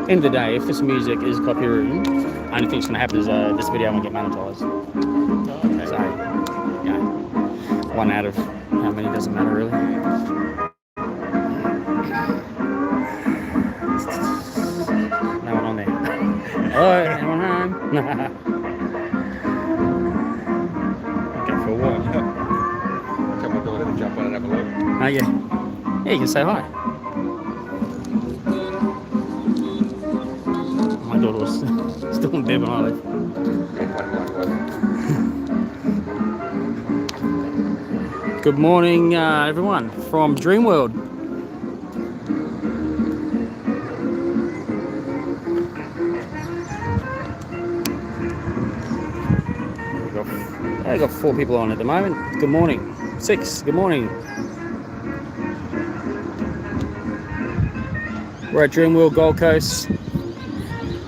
end of the day, if this music is copyrighted, only thing that's going to happen is this video won't get monetized. Okay. So, yeah, one out of how many doesn't matter really. No one on there. Hello, anyone home? Go for a walk. Come on, go ahead and jump on and have a look. Oh yeah. Yeah, you can say hi. My daughter was still in bed when I left. Good morning, everyone, from Dreamworld. I've got 4 people on at the moment. Good morning. 6, good morning. We're at Dreamworld Gold Coast.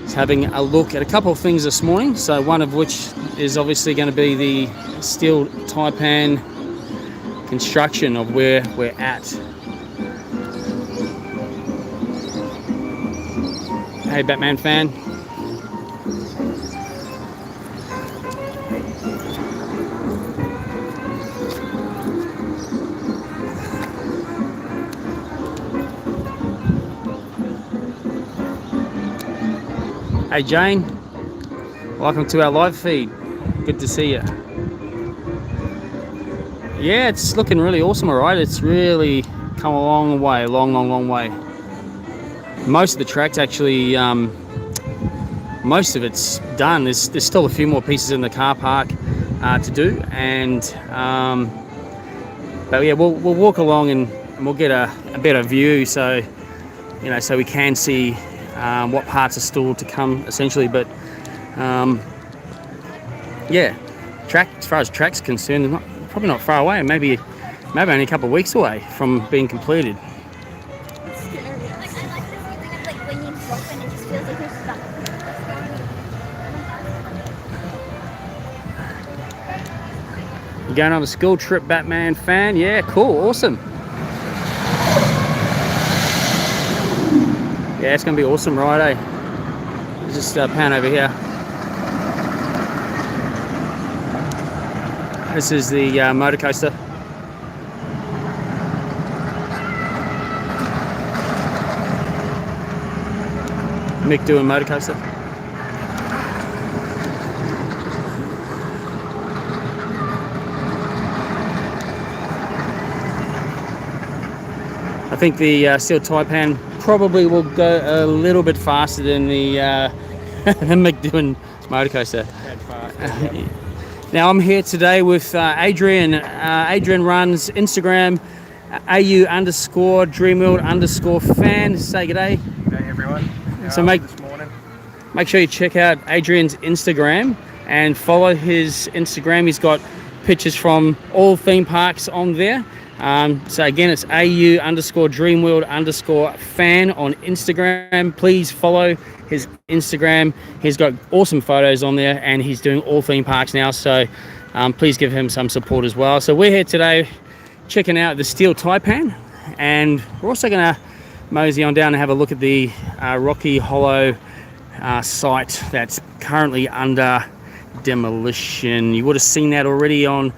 Just having a look at a couple of things this morning. So one of which is obviously going to be the steel Taipan construction of where we're at. Hey Batman fan. Hey Jane, welcome to our live feed. Good to see you. Yeah, it's looking really awesome, alright. It's really come a long way, long way. Most of the track's actually, most of it's done. There's still a few more pieces in the car park to do, and but yeah, we'll walk along and we'll get a better view, so you know, so we can see what parts are still to come, essentially. But yeah, track, as far as track's concerned, probably not far away. Maybe only a couple of weeks away from being completed. It's scary. Like, I like this feeling of like when you drop and it just feels like you're stuck. You going on a school trip, Batman fan? Yeah, cool, awesome. Yeah, it's going to be awesome ride, eh? Just pan over here. This is the motor coaster. Mick doing motor coaster. I think the steel Taipan probably will go a little bit faster than the Mick doing motor coaster. Now I'm here today with Adrian. Adrian runs Instagram AU_Dreamworld_fan. Say g'day. Hey everyone. So this morning. make sure you check out Adrian's Instagram and follow his Instagram. He's got pictures from all theme parks on there. So again, it's AU_Dreamworld_fan on Instagram. Please follow his Instagram. He's got awesome photos on there, and he's doing all theme parks now. So please give him some support as well. So we're here today checking out the steel Taipan, and we're also going to mosey on down and have a look at the Rocky Hollow site that's currently under demolition. You would have seen that already on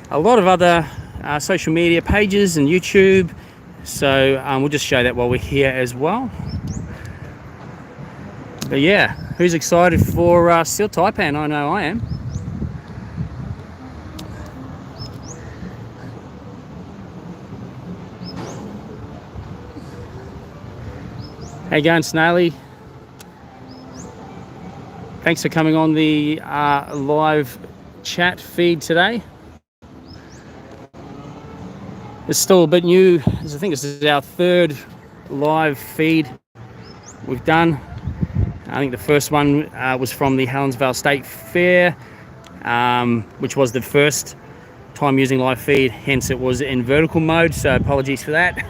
a lot of other social media pages and YouTube, so we'll just show that while we're here as well. But yeah, who's excited for steel Taipan? I know I am. How you going, Snaily? Thanks for coming on the live chat feed today. It's still a bit new. I think this is our 3rd live feed we've done. I think the first one was from the Helensvale State Fair, which was the first time using live feed, hence it was in vertical mode, so apologies for that.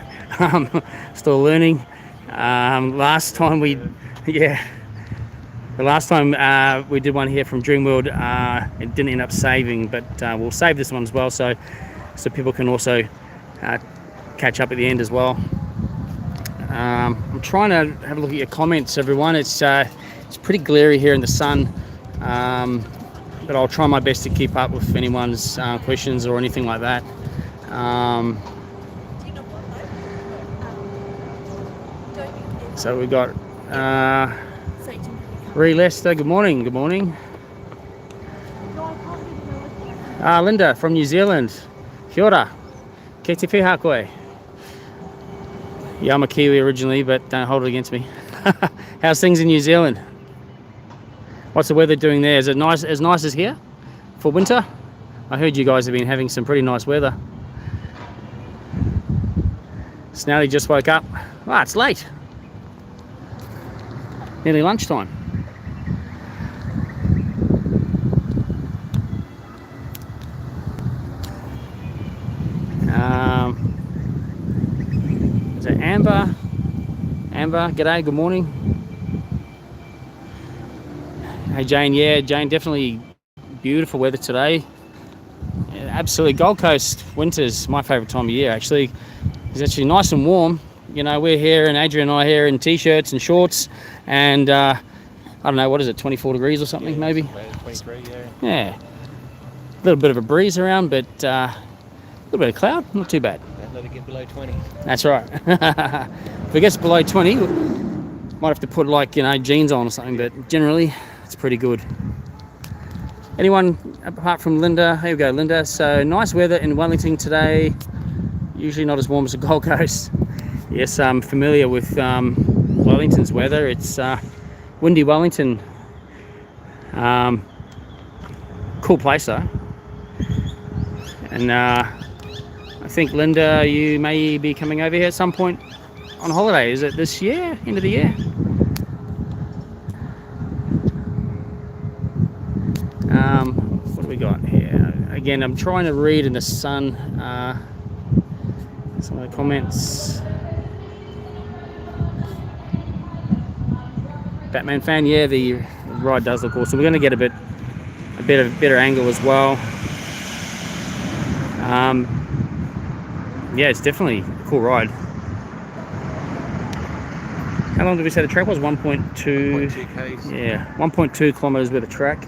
Still learning. Last time we did one here from Dreamworld, it didn't end up saving, but we'll save this one as well, so people can also catch up at the end as well. I'm trying to have a look at your comments, everyone. It's pretty glary here in the sun, but I'll try my best to keep up with anyone's questions or anything like that. So we got Ree Lester. Good morning. Good morning. Linda from New Zealand. Kia ora. Ke te whiha koe. Yeah, I'm a Kiwi originally, but don't hold it against me. How's things in New Zealand? What's the weather doing there? Is it nice, as nice as here for winter? I heard you guys have been having some pretty nice weather. Snally just woke up. Ah, it's late. Nearly lunchtime. Is it Amber? Amber, g'day, good morning. Hey Jane, yeah, Jane, definitely beautiful weather today. Yeah, absolutely, Gold Coast winter's my favourite time of year actually. It's actually nice and warm. You know, we're here, and Adrian and I are here in t-shirts and shorts, and I don't know, what is it, 24 degrees or something, maybe? 23, yeah. Yeah. A little bit of a breeze around, but a little bit of cloud, not too bad. Don't let it get below 20. That's right. If it gets below 20, might have to put, like, you know, jeans on or something, but generally it's pretty good. Anyone apart from Linda? Here we go, Linda. So nice weather in Wellington today. Usually not as warm as the Gold Coast. Yes, I'm familiar with Wellington's weather. It's windy Wellington. Cool place though. And I think, Linda, you may be coming over here at some point on holiday. Is it this year, end of the year? What do we got here? Again, I'm trying to read in the sun some of the comments. Batman fan, yeah, the ride does look awesome. We're going to get a better angle as well. Yeah, it's definitely a cool ride. How long did we say the track was? 1.2 Ks. Yeah, 1.2 kilometers worth of track.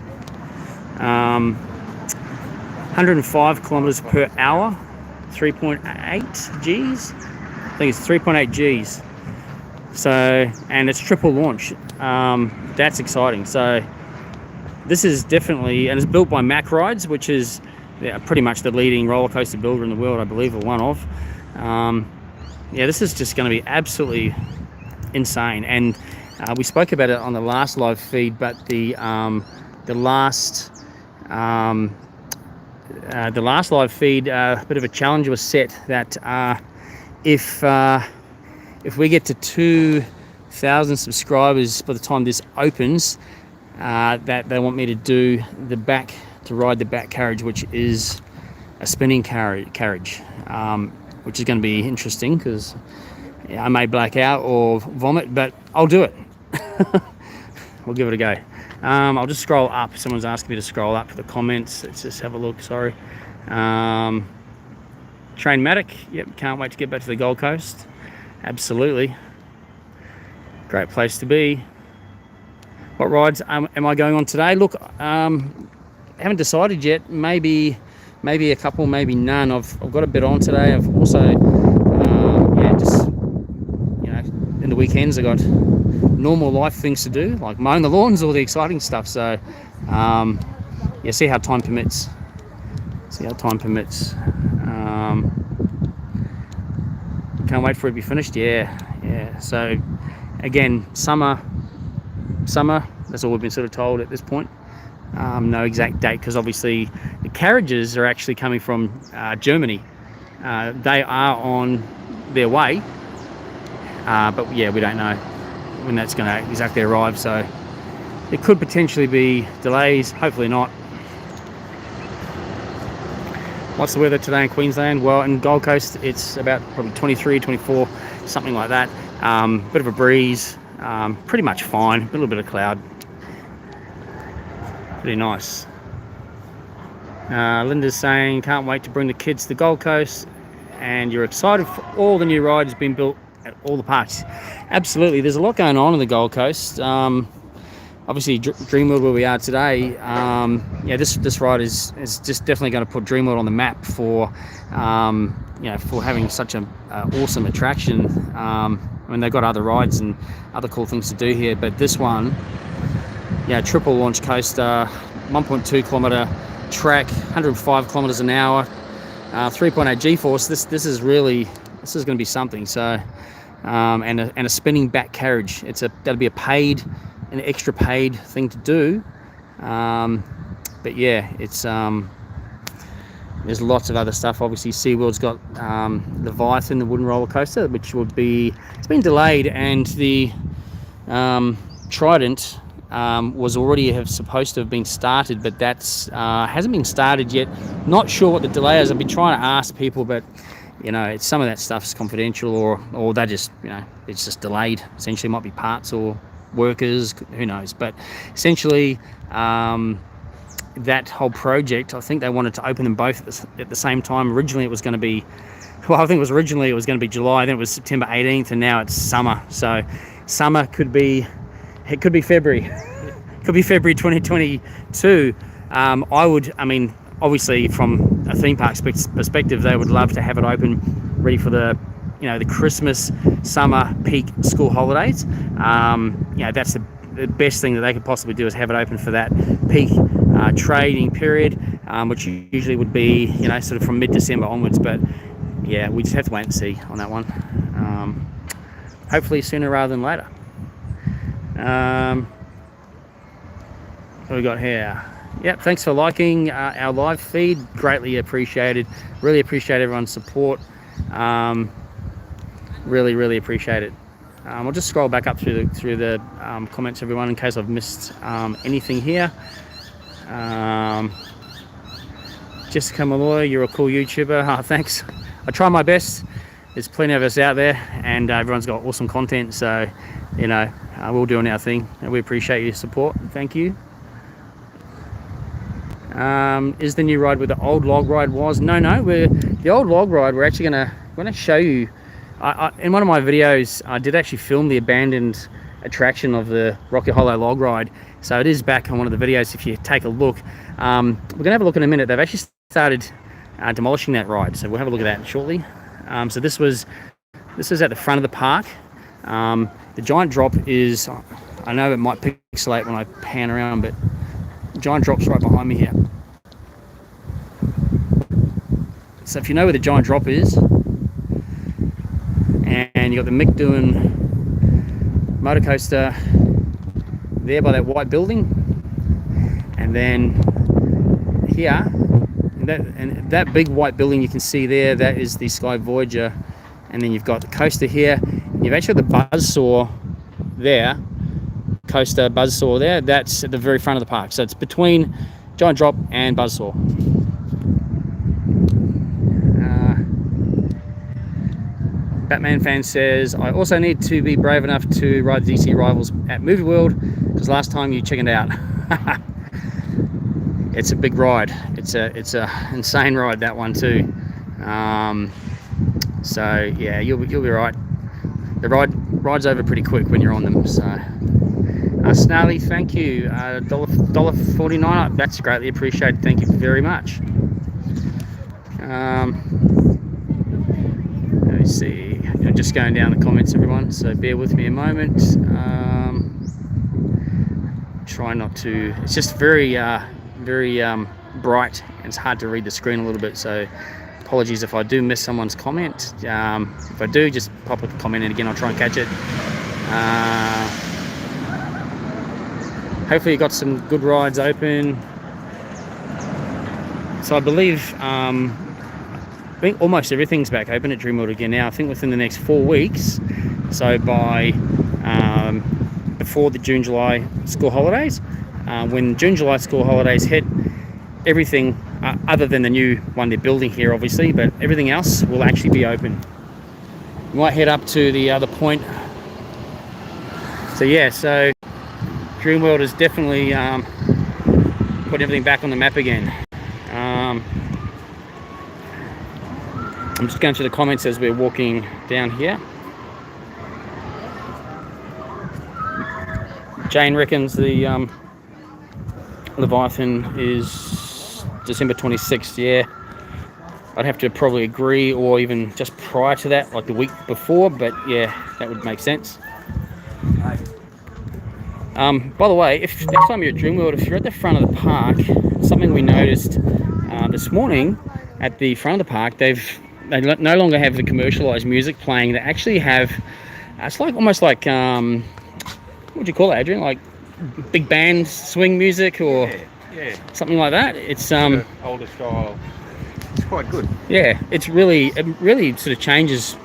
105 kilometers per hour. 3.8 Gs. I think it's 3.8 Gs. So, and it's triple launch. That's exciting. So this is definitely, and it's built by Mack Rides, which is pretty much the leading roller coaster builder in the world, I believe, or one of. Yeah, this is just going to be absolutely insane. And we spoke about it on the last live feed, but the last live feed, a bit of a challenge was set that if we get to 2,000 subscribers by the time this opens, that they want me to do ride the back carriage, which is a spinning carriage, which is going to be interesting because I may black out or vomit, but I'll do it. We'll give it a go. I'll just scroll up. Someone's asking me to scroll up for the comments. Let's just have a look. Sorry. Train Matic. Yep, can't wait to get back to the Gold Coast. Absolutely. Great place to be. What rides am I going on today? Look, haven't decided yet. Maybe a couple, maybe none. I've got a bit on today. I've also, just, you know, in the weekends I got normal life things to do, like mowing the lawns, all the exciting stuff. So, yeah, see how time permits. Can't wait for it to be finished. Yeah. So, again, summer. That's all we've been sort of told at this point. No exact date, because obviously the carriages are actually coming from Germany. They are on their way, but yeah, we don't know when that's going to exactly arrive. So there could potentially be delays. Hopefully not. What's the weather today in Queensland? Well, in Gold Coast, it's about probably 23, 24, something like that. Bit of a breeze, pretty much fine. A little bit of cloud. Pretty nice. Linda's saying, can't wait to bring the kids to the Gold Coast, and you're excited for all the new rides being built at all the parks. Absolutely, there's a lot going on the Gold Coast. Obviously, Dreamworld, where we are today, yeah, this ride is just definitely going to put Dreamworld on the map for, you know, for having such an awesome attraction. I mean, they've got other rides and other cool things to do here, but this one, yeah, triple launch coaster, 1.2 kilometer track, 105 kilometers an hour, 3.8 G-force. This is going to be something. So, and a spinning back carriage. That'll be an extra paid thing to do. But yeah, it's there's lots of other stuff. Obviously, SeaWorld's got Leviathan, the wooden roller coaster, which it's been delayed, and the Trident was already supposed to have been started, but that's hasn't been started yet. Not sure what the delay is. I've been trying to ask people, but you know, some of that stuff's confidential, or they just, you know, it's just delayed. Essentially, it might be parts or workers, who knows. But essentially, that whole project, I think they wanted to open them both at the same time. Originally, it was going to be, well, I think it was going to be July, then it was September 18th, and now it's summer. So summer could be February. Could be February 2022. I mean, obviously from a theme park perspective, they would love to have it open, ready for the Christmas, summer peak school holidays. That's the best thing that they could possibly do, is have it open for that peak trading period, which usually would be, you know, sort of from mid-December onwards. But yeah, we just have to wait and see on that one. Hopefully sooner rather than later. What we got here? Yep, thanks for liking our live feed. Greatly appreciated. Really appreciate everyone's support. Really appreciate it. I'll just scroll back up through the comments, everyone, in case I've missed anything here. Jessica Malloy, you're a cool YouTuber. Thanks. I try my best. There's plenty of us out there, and everyone's got awesome content. So, you know, we're all doing our thing, and we appreciate your support. Thank you. Is the new ride where the old log ride was? No. The old log ride, we're actually gonna show you. In one of my videos, I did actually film the abandoned attraction of the Rocky Hollow log ride. So it is back on one of the videos if you take a look. We're gonna have a look in a minute. They've actually started demolishing that ride, so we'll have a look at that shortly. So this is at the front of the park. The giant drop is, I know it might pixelate when I pan around, but the giant drop's right behind me here. So if you know where the giant drop is, and you've got the Mick doing motor coaster there by that white building, and then here, and that big white building you can see there, that is the Sky Voyager. And then you've got the coaster here, and you've actually got the buzzsaw there, coaster buzzsaw there. That's at the very front of the park, so it's between giant drop and buzzsaw. Batman fan says, I also need to be brave enough to ride the DC Rivals at Movie World, because last time you chickened out. It's a big ride. It's a insane ride, that one too. So yeah, you'll be right. The ride's over pretty quick when you're on them. So Snarly, thank you. $1.49. That's greatly appreciated. Thank you very much. Let me see. I'm just going down the comments, everyone, so bear with me a moment. Try not to. It's just very bright, and it's hard to read the screen a little bit. So apologies if I do miss someone's comment. If I do, just pop a comment in again. I'll try and catch it. Hopefully you got some good rides open. So I believe I think almost everything's back open at Dreamworld again now. I think within the next 4 weeks. So by before the June-July school holidays. When June-July school holidays hit, everything other than the new one they're building here, obviously, but everything else will actually be open. We might head up to the other point. So yeah, so Dreamworld is definitely put everything back on the map again. I'm just going through the comments as we're walking down here. Jane reckons the Leviathan is December 26th. Yeah, I'd have to probably agree, or even just prior to that, like the week before. But yeah, that would make sense. By the way, if next time you're at Dreamworld, if you're at the front of the park, something we noticed this morning at the front of the park, they no longer have the commercialized music playing. They actually have, it's like almost like what would you call it, Adrian? Like big band swing music, or Yeah. something like that. It's Older style. It's quite good. yeah, it really sort of changes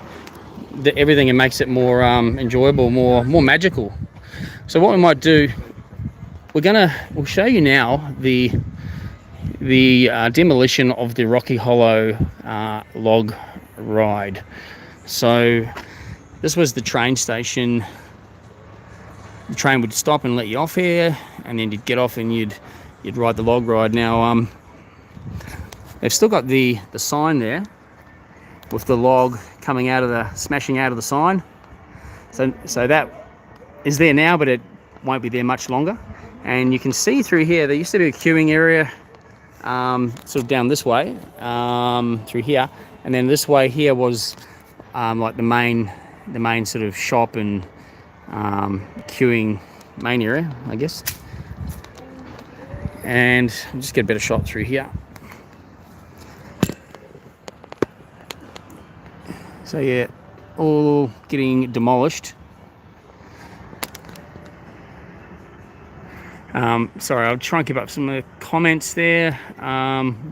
everything and makes it more enjoyable, more magical. So what we might do, we'll show you now the demolition of the Rocky Hollow log ride. So this was the train station. The train would stop and let you off here, and then you'd get off and you'd ride the log ride. Now they've still got the sign there with the log coming out of smashing out of the sign. So that is there now, but it won't be there much longer. And you can see through here, there used to be a queuing area sort of down this way, through here, and then this way here was like the main sort of shop and queuing main area, I guess. And I'll just get a better shot through here. So yeah, all getting demolished. Sorry, I'll try and keep up some of the comments there.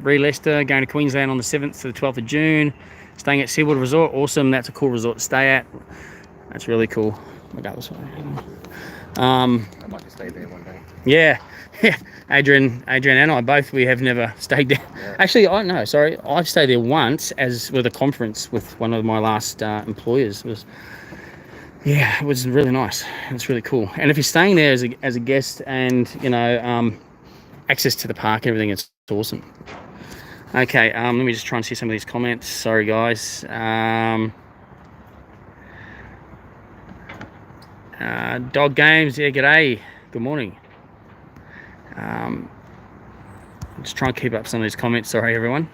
Ree Lester going to Queensland on the 7th to the 12th of June. Staying at Seawater Resort. Awesome. That's a cool resort to stay at. That's really cool. I'll go this way. I'd like to stay there one day. Yeah. Adrian and I both, we have never stayed there. Yeah. Actually, I've stayed there once with a conference with one of my last employers. It was really nice. It's really cool. And if you're staying there as a guest, and access to the park, everything, it's awesome. Okay, let me just try and see some of these comments. Sorry, guys. Dog Games, yeah, g'day. Good morning. Just try and keep up some of these comments. Sorry, everyone.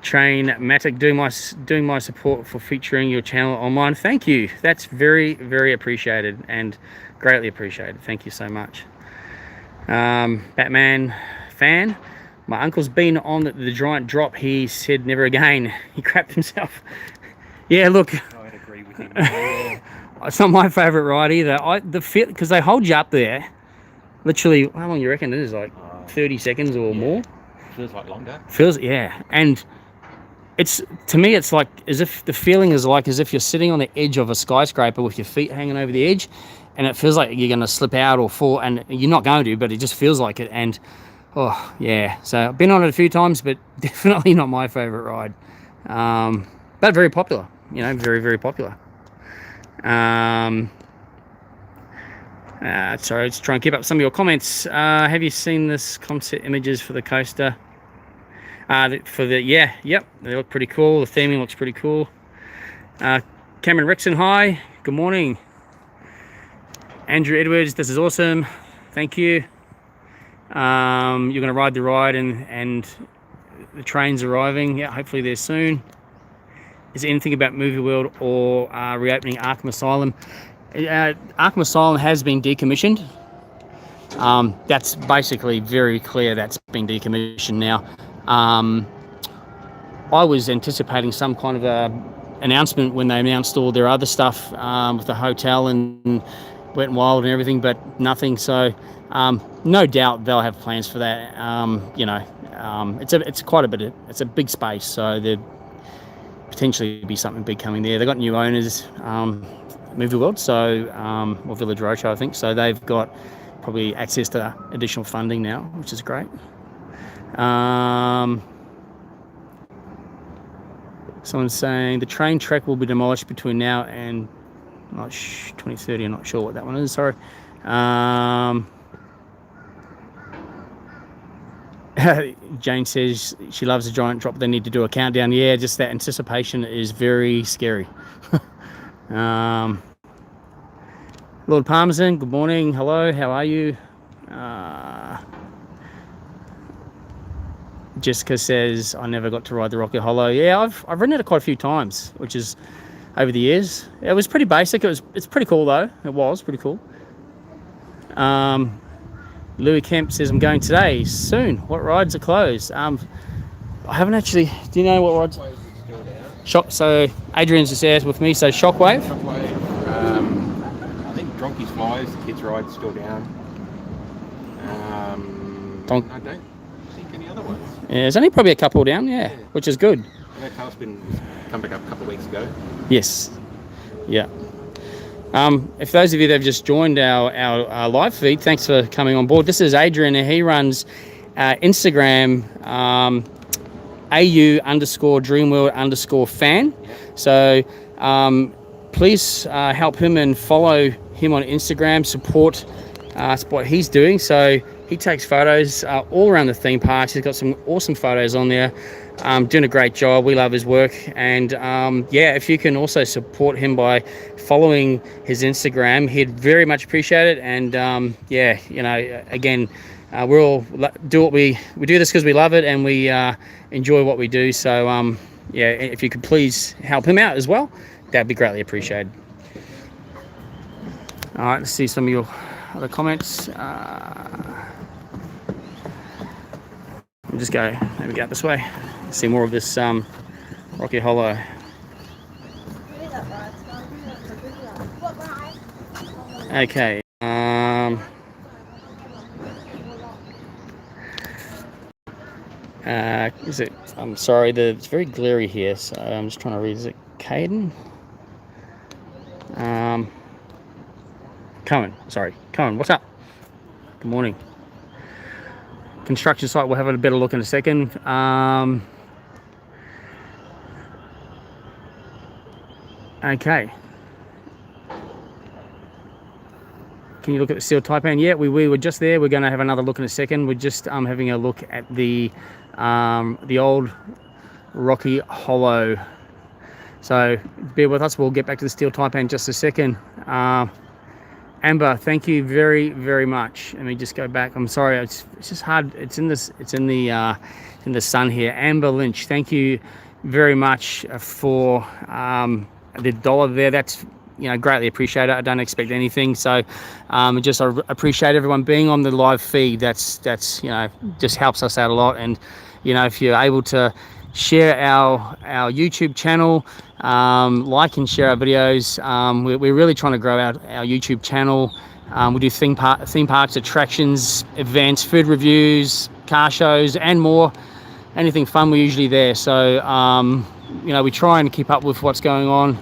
Train Matic, doing my support for featuring your channel online. Thank you. That's very, very appreciated and greatly appreciated. Thank you so much. Batman fan. My uncle's been on the giant drop. He said never again. He crapped himself. Yeah, look. I'd agree with him. It's not my favourite ride either. Because they hold you up there. Literally, how long you reckon it is? Like 30 seconds or more? Feels like longer. Yeah. And to me, it's like as if the feeling is like as if you're sitting on the edge of a skyscraper with your feet hanging over the edge, and it feels like you're going to slip out or fall, and you're not going to, but it just feels like it. And oh yeah, so I've been on it a few times, but definitely not my favorite ride. But very popular, very, very popular. Sorry, let's try and keep up some of your comments. Have you seen this concept images for the coaster? Yep, they look pretty cool. The theming looks pretty cool. Cameron Rickson, hi, good morning. Andrew Edwards, this is awesome. Thank you. You're going to ride the ride and the train's arriving. Yeah, hopefully there soon. Is there anything about Movie World or reopening Arkham Asylum? Arkham Asylum has been decommissioned. That's basically very clear that's been decommissioned now. I was anticipating some kind of a announcement when they announced all their other stuff with the hotel and Wet n Wild and everything, but nothing. So no doubt they'll have plans for that. It's quite a bit. It's a big space, so there'd potentially be something big coming there. They got new owners, Movie World, or Village Roadshow, I think. So they've got probably access to additional funding now, which is great. Someone's saying the train track will be demolished between now and 2030. I'm not sure what that one is. Sorry. Jane says she loves a giant drop. They need to do a countdown. Yeah, just that anticipation is very scary. Lord Parmesan, good morning. Hello, how are you? Jessica says, I never got to ride the Rocky Hollow. Yeah, I've ridden it quite a few times, which is over the years. It was pretty basic. It's pretty cool though. It was pretty cool. Louis Kemp says, I'm going today, soon. What rides are closed? I haven't actually, do you know what rides? Shock. So Adrian's just there with me, so Shockwave. I think Donkey's Flies, the kids' ride, is still down. I don't think any other ones. Yeah, there's only probably a couple down, yeah. Which is good. I know Tailspin was come back up a couple of weeks ago. Yes. Yeah. If those of you that have just joined our live feed, thanks for coming on board. This is Adrian, and he runs Instagram AU_Dreamworld_fan. So please help him and follow him on Instagram. Support what he's doing. So he takes photos all around the theme parks. He's got some awesome photos on there. Doing a great job. We love his work. And yeah, if you can also support him by following his Instagram, he'd very much appreciate it. And yeah, you know, again, we're all do what we do this because we love it and we enjoy what we do. So yeah, if you could please help him out as well, that'd be greatly appreciated. All right, let's see some of your other comments. We'll just go maybe out this way. See more of this Rocky Hollow. Okay. Is it? I'm sorry. It's very glary here, so I'm just trying to read. Is it Caden? Cohen. Sorry, Cohen. What's up? Good morning. Construction site. We'll have a better look in a second. Okay. Can you look at the steel Taipan? Yeah, we were just there. We're going to have another look in a second. We're just having a look at the old Rocky Hollow. So bear with us. We'll get back to the steel Taipan in just a second. Amber, thank you very, very much. Let me just go back. I'm sorry. It's just hard. It's in the sun here. Amber Lynch, thank you very much for the $1 there. That's, you know, greatly appreciated. I don't expect anything. So I appreciate everyone being on the live feed. That's you know, just helps us out a lot. And you know, if you're able to share our YouTube channel, like and share our videos. We're really trying to grow our YouTube channel. We do theme parks, attractions, events, food reviews, car shows, and more. Anything fun, we're usually there. So you know, we try and keep up with what's going on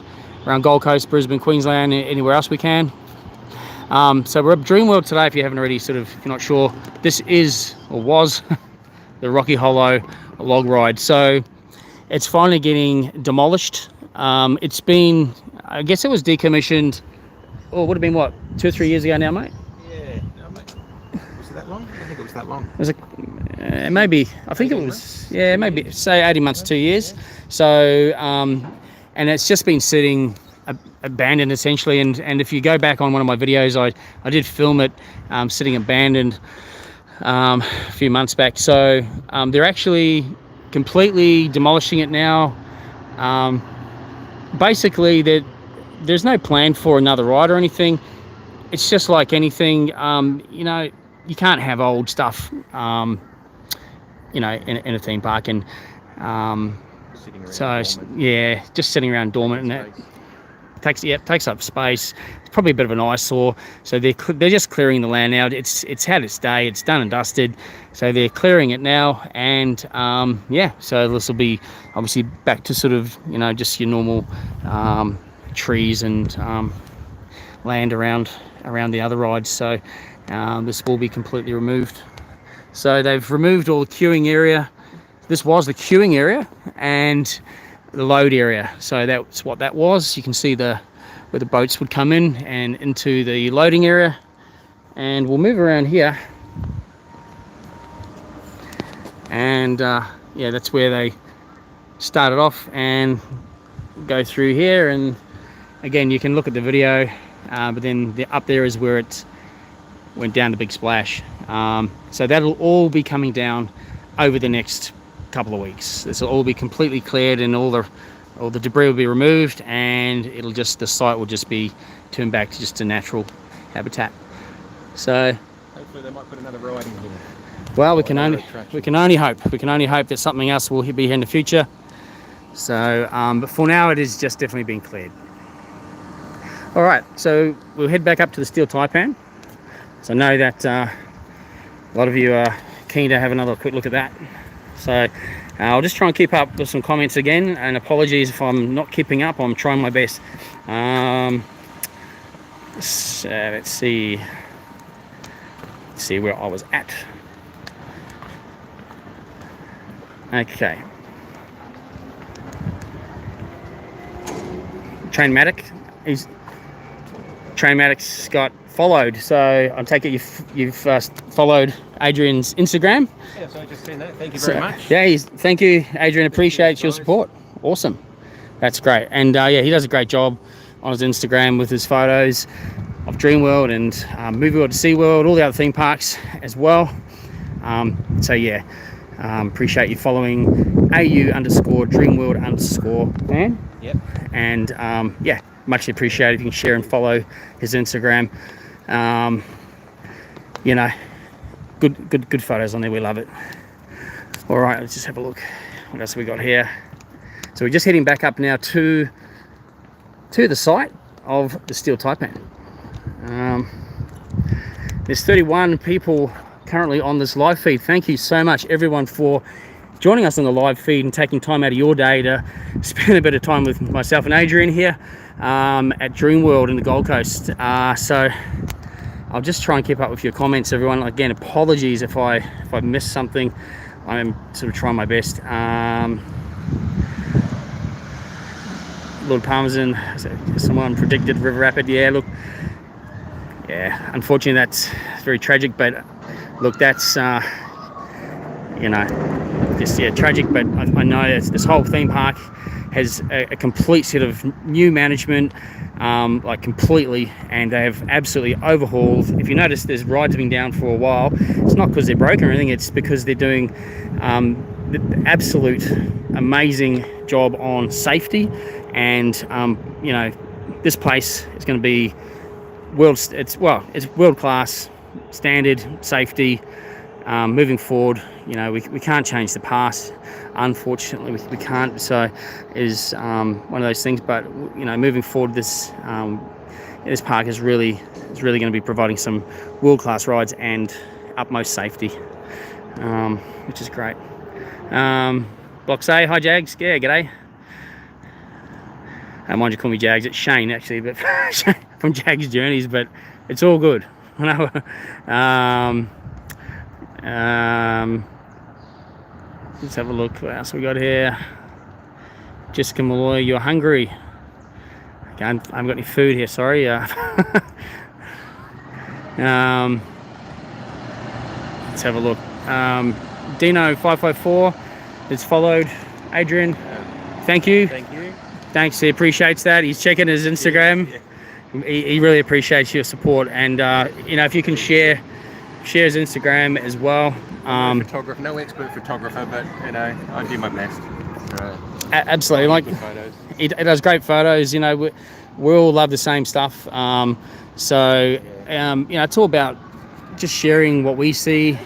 around Gold Coast, Brisbane, Queensland, anywhere else we can. So we're at Dreamworld today. If you haven't already if you're not sure, this is or was the Rocky Hollow log ride. So it's finally getting demolished. It's been, I guess it was decommissioned, it would have been what, 2 or 3 years ago now, mate? Yeah, no, mate. Was it that long? I don't think it was that long. It was maybe, I think it was, yeah, maybe say 18 months, 2 years. So, and it's just been sitting abandoned essentially. And if you go back on one of my videos, I did film it sitting abandoned a few months back. So they're actually completely demolishing it now. Basically, there's no plan for another ride or anything. It's just like anything, you know, you can't have old stuff, you know, in a theme park. And so yeah, just sitting around dormant, and that takes up space. It's probably a bit of an eyesore. So they're just clearing the land now. It's had its day. It's done and dusted. So they're clearing it now, and yeah. So this will be obviously back to sort of, you know, just your normal trees and land around the other rides. So this will be completely removed. So they've removed all the queuing area. This was the queuing area and the load area. So that's what that was. You can see where the boats would come in and into the loading area. And we'll move around here. And yeah, that's where they started off and go through here. And again, you can look at the video but then up there is where it went down the big splash. So that'll all be coming down over the next couple of weeks. This will all be completely cleared, and all the debris will be removed, and the site will just be turned back to just a natural habitat. So hopefully they might put another ride in here. well, we can only hope. We can only hope that something else will be here in the future. So, but for now, it is just definitely being cleared. All right, so we'll head back up to the steel Taipan. So I know that a lot of you are keen to have another quick look at that. So I'll just try and keep up with some comments again, and apologies if I'm not keeping up. I'm trying my best. So let's see where I was at. Okay. Trainmatic's got followed, so I take it you've followed Adrian's Instagram. Yeah, so I just seen that. Thank you very much. Yeah, thank you, Adrian. Appreciate your support. Awesome, that's great. And yeah, he does a great job on his Instagram with his photos of Dreamworld and Movie World, SeaWorld, all the other theme parks as well. So yeah, appreciate you following AU_Dreamworld_man. Yep. And yeah, much appreciated if you can share and follow his Instagram. You know, good photos on there. We love it. All right, let's just have a look. What else have we got here? So we're just heading back up now to the site of the steel Taipan. There's 31 people currently on this live feed. Thank you so much, everyone, for joining us on the live feed and taking time out of your day to spend a bit of time with myself and Adrian here at Dreamworld in the Gold Coast. So I'll just try and keep up with your comments, everyone. Again, apologies if I missed something. I'm sort of trying my best. Lord Parmesan, someone predicted River Rapid. Yeah, look, yeah, unfortunately that's very tragic, but look, that's you know, just yeah, tragic. But I know this whole theme park has a complete set of new management, like completely, and they have absolutely overhauled. If you notice, there's rides been down for a while. It's not because they're broken or anything, it's because they're doing the absolute amazing job on safety. And you know, this place is going to be it's world class standard safety moving forward. You know, we can't change the past, unfortunately. We can't. So is one of those things. But you know, moving forward, this park is really going to be providing some world class rides and utmost safety, which is great. Blocks A, hi Jags. Yeah, g'day. I don't mind you call me Jags. It's Shane actually, but from Jags Journeys. But it's all good. Let's have a look. What else we got here? Jessica Malloy, you're hungry. Okay, I haven't got any food here. Sorry. Let's have a look. Dino554 has followed Adrian. Thank you. Thank you. Thanks, he appreciates that. He's checking his Instagram. Yeah. He really appreciates your support, and you know, if you can share his Instagram as well. Photographer, no expert photographer, but you know, I do my best. Absolutely, like it does great photos. You know, we all love the same stuff. So you know, it's all about just sharing what we see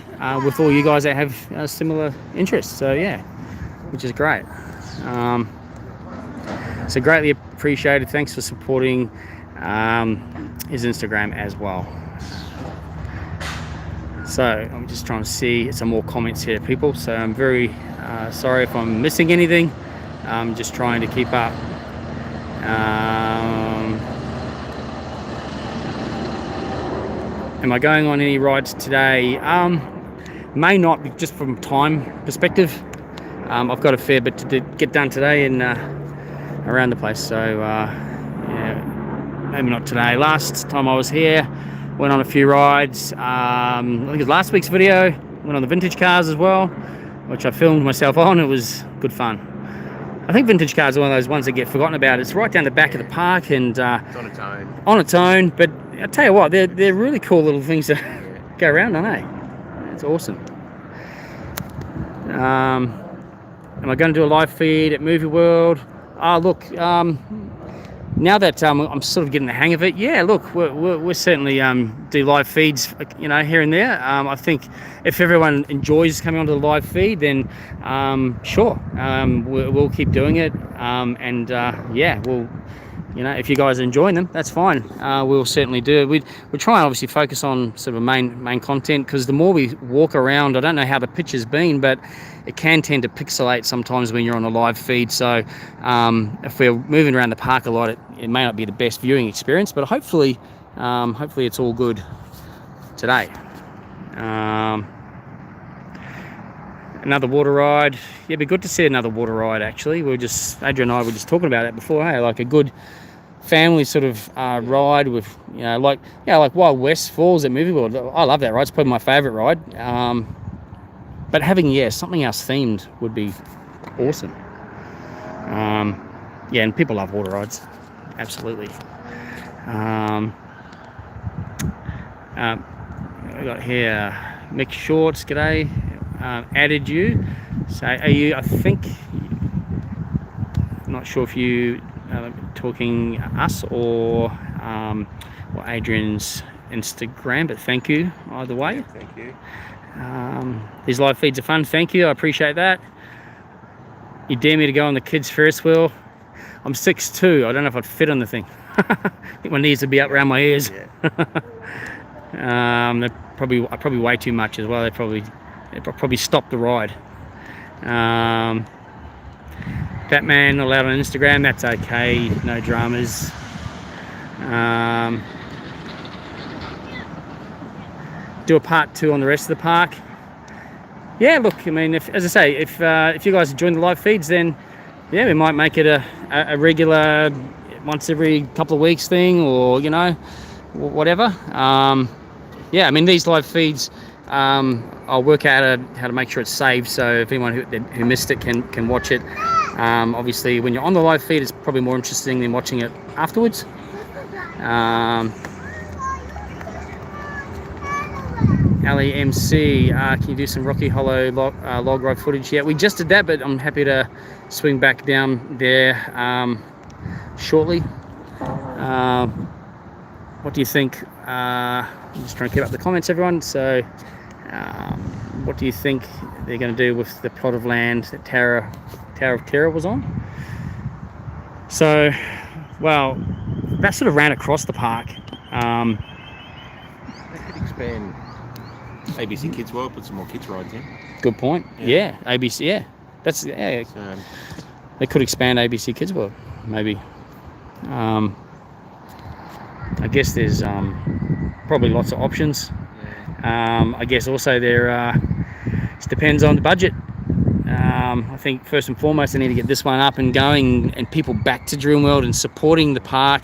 with all you guys that have similar interests. So yeah, which is great. So greatly appreciated. Thanks for supporting his Instagram as well. So I'm just trying to see some more comments here, people. So I'm very sorry if I'm missing anything. I'm just trying to keep up. Am I going on any rides today? May not, just from time perspective. I've got a fair bit to get done today and around the place. So yeah, maybe not today. Last time I was here, went on a few rides. I think it was last week's video. Went on the vintage cars as well, which I filmed myself on. It was good fun. I think vintage cars are one of those ones that get forgotten about. It's right down the back of the park, and It's on its own. on its own. But I tell you what, they're really cool little things to go around, aren't they? It's awesome. Am I going to do a live feed at Movie World? Oh, look. Now that I'm sort of getting the hang of it, yeah, look, we're certainly do live feeds, you know, here and there. I think if everyone enjoys coming onto the live feed, then sure, we'll keep doing it. Yeah, we'll, you know, if you guys are enjoying them, that's fine. We'll certainly do it. We try and obviously focus on sort of main content, because the more we walk around, I don't know how the picture's been, but it can tend to pixelate sometimes when you're on a live feed. So if we're moving around the park a lot, it may not be the best viewing experience, but hopefully it's all good today. Another water ride. Yeah, it'd be good to see another water ride, actually. Adrian and I were just talking about that before, hey, like a good family sort of ride with, you know, like Wild West Falls at Movie World. I love that ride. It's probably my favorite ride. But having, something else themed would be awesome. Yeah, and people love water rides. Absolutely. I got here Mick Shorts, g'day. Added you. So are you, I think, I'm not sure if you talking us or Adrian's Instagram, but thank you either way. Thank you. These live feeds are fun. Thank you. I appreciate that. You dare me to go on the kids' Ferris wheel. I'm 6'2". I don't know if I'd fit on the thing. I think my knees would be up around my ears. Yeah. They're probably way too much as well. They probably stop the ride. Batman not allowed on Instagram. That's okay. No dramas. Do a part 2 on the rest of the park. Yeah, look, I mean, if you guys are enjoying the live feeds, then yeah, we might make it a regular once every couple of weeks thing, or you know, whatever. Yeah, I mean, these live feeds, I'll work out how to make sure it's saved, so if anyone who missed it can watch it. Obviously, when you're on the live feed, it's probably more interesting than watching it afterwards. Ali MC, can you do some Rocky Hollow log ride footage? Yeah, we just did that, but I'm happy to swing back down there shortly. What do you think? I'm just trying to keep up the comments, everyone. So, what do you think they're going to do with the plot of land that Tower of Terror was on? So, well, that sort of ran across the park. They could expand ABC Kids World, put some more kids rides in. Good point. Yeah, ABC. Yeah, that's yeah. So, They could expand ABC Kids World, maybe. I guess there's probably lots of options. I guess also there it depends on the budget. I think first and foremost they need to get this one up and going and people back to Dreamworld and supporting the park.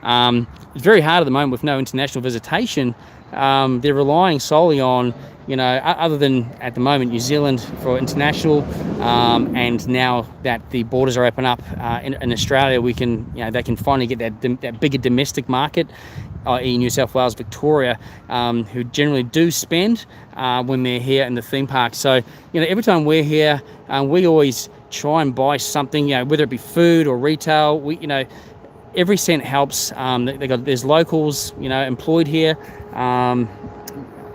It's very hard at the moment with no international visitation. They're relying solely on, you know, other than at the moment New Zealand for international, and now that the borders are open up in Australia, we can, you know, they can finally get that bigger domestic market, i.e. New South Wales, Victoria, who generally do spend when they're here in the theme park. So, you know, every time we're here, we always try and buy something, you know, whether it be food or retail. You know, every cent helps. There's locals, you know, employed here.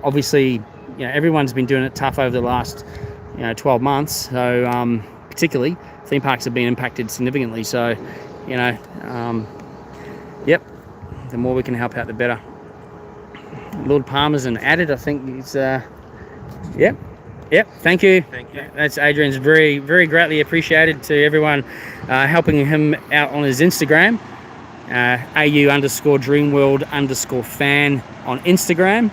Obviously, you know, everyone's been doing it tough over the last, you know, 12 months. So, particularly, theme parks have been impacted significantly. So, you know, yep, the more we can help out, the better. Lord Palmerston added, I think it's, yep, thank you. Thank you. That's Adrian's very, very greatly appreciated to everyone helping him out on his Instagram. AU_Dreamworld_fan on Instagram.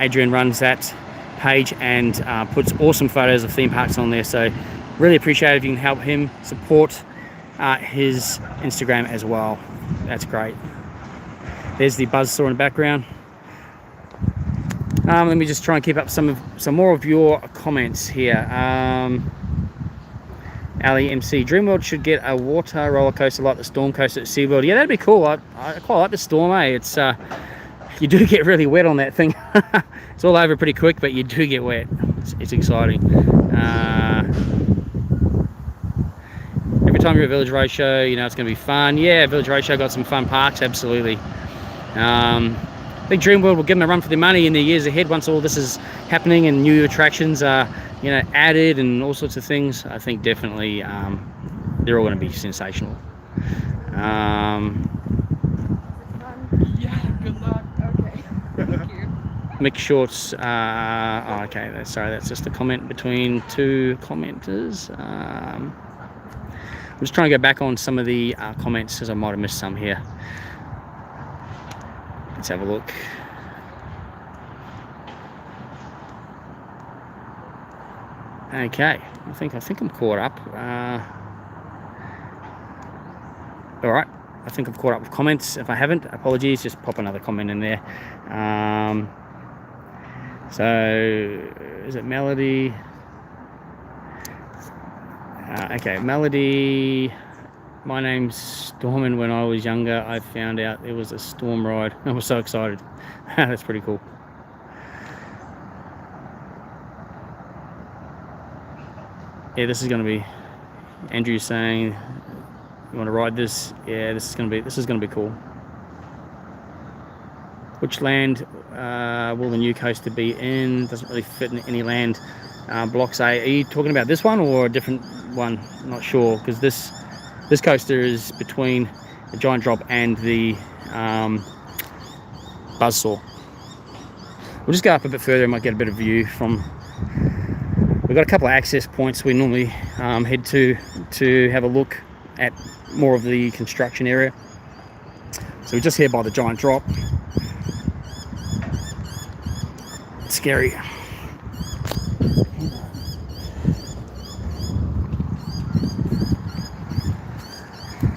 Adrian runs that page and puts awesome photos of theme parks on there, so really appreciate it if you can help him support his Instagram as well. That's great. There's the buzzsaw in the background. Let me just try and keep up some more of your comments here. Ali MC, Dreamworld should get a water roller coaster like the Storm coaster at SeaWorld. Yeah, that'd be cool. I quite like the Storm, eh? It's you do get really wet on that thing. It's all over pretty quick, but you do get wet. It's exciting. Every time you're at Village Roadshow, you know it's going to be fun. Yeah, Village Roadshow got some fun parks, absolutely. I think Dreamworld will give them a run for their money in the years ahead once all this is happening and new attractions are, you know, added and all sorts of things. I think definitely they're all going to be sensational. Yeah, good luck. Okay. Thank you. Mick Shorts, okay, sorry, that's just a comment between two commenters. I'm just trying to go back on some of the comments because I might have missed some here. Let's have a look. Okay, I think I'm caught up. All right, I think I've caught up with comments. If I haven't, apologies. Just pop another comment in there. So, is it Melody? Okay, Melody. My name's Storm, and when I was younger, I found out it was a storm ride. I was so excited. That's pretty cool. Yeah, this is going to be. Andrew saying, "You want to ride this?" Yeah, this is going to be cool. Which land will the new coaster be in? Doesn't really fit in any land. Blocks A. Are you talking about this one or a different one? I'm not sure, because this coaster is between the Giant Drop and the Buzzsaw. We'll just go up a bit further and might get a bit of view from. We've got a couple of access points we normally head to have a look at more of the construction area. So we're just here by the Giant Drop. It's scary.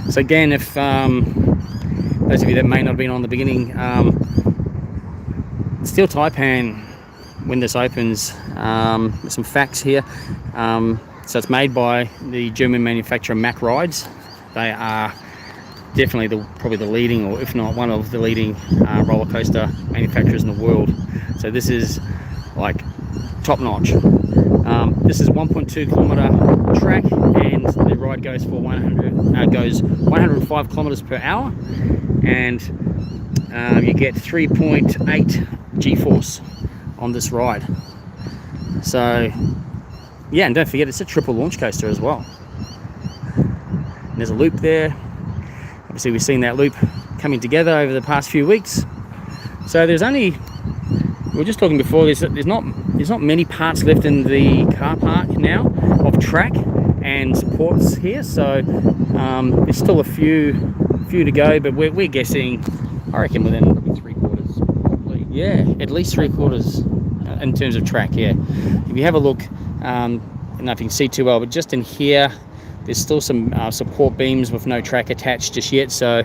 So again, if those of you that may not have been on the beginning, Steel Taipan, when this opens, there's some facts here. So it's made by the German manufacturer Mack Rides. They are definitely probably the leading, or if not one of the leading roller coaster manufacturers in the world. So this is like top notch. This is a 1.2 kilometer track, and the ride goes for 105 kilometers per hour, and you get 3.8 G-force on this ride. So yeah, and don't forget it's a triple launch coaster as well. And there's a loop there. Obviously we've seen that loop coming together over the past few weeks. So there's only, we were just talking before, there's not many parts left in the car park now of track and supports here. So there's still a few to go, but we're guessing, I reckon within 3/4 complete. Yeah, at least 3/4 in terms of track. Yeah, if you have a look, I don't know if you can see too well, but just in here there's still some support beams with no track attached just yet. So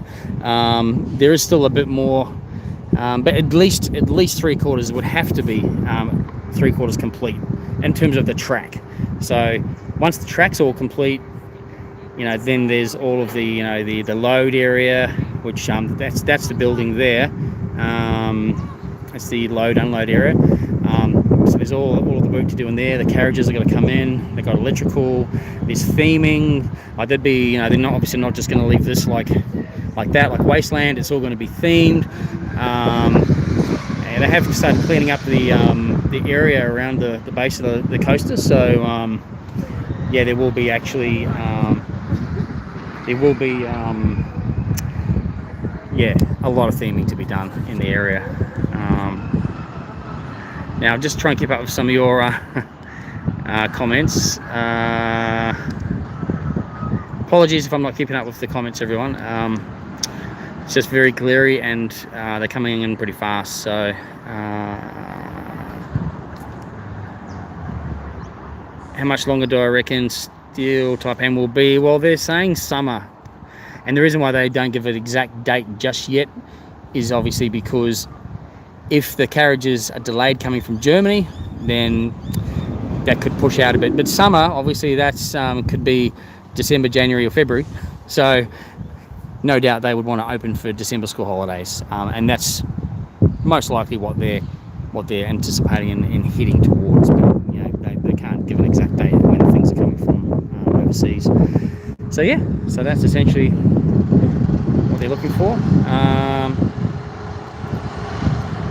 there is still a bit more, but at least 3/4 would have to be 3/4 complete in terms of the track. So once the track's all complete, you know, then there's all of the, you know, the load area, which that's the building there. It's the load unload area. So there's all of the work to do in there. The carriages are going to come in. They've got electrical. There's theming. There'd be, you know, they're not obviously not just going to leave this like that, like Wasteland. It's all going to be themed. And they have started cleaning up the area around the base of the coaster. So yeah, there will be actually yeah, a lot of theming to be done in the area. Now, just try and keep up with some of your comments. Apologies if I'm not keeping up with the comments, everyone. It's just very glary, and they're coming in pretty fast. So how much longer do I reckon Steel Taipan will be? Well, they're saying summer, and the reason why they don't give an exact date just yet is obviously because if the carriages are delayed coming from Germany, then that could push out a bit. But summer, obviously, that's could be December, January or February. So no doubt they would want to open for December school holidays, and that's most likely what they're anticipating and heading towards. But you know, they can't give an exact date when things are coming from overseas. So yeah, so that's essentially what they're looking for.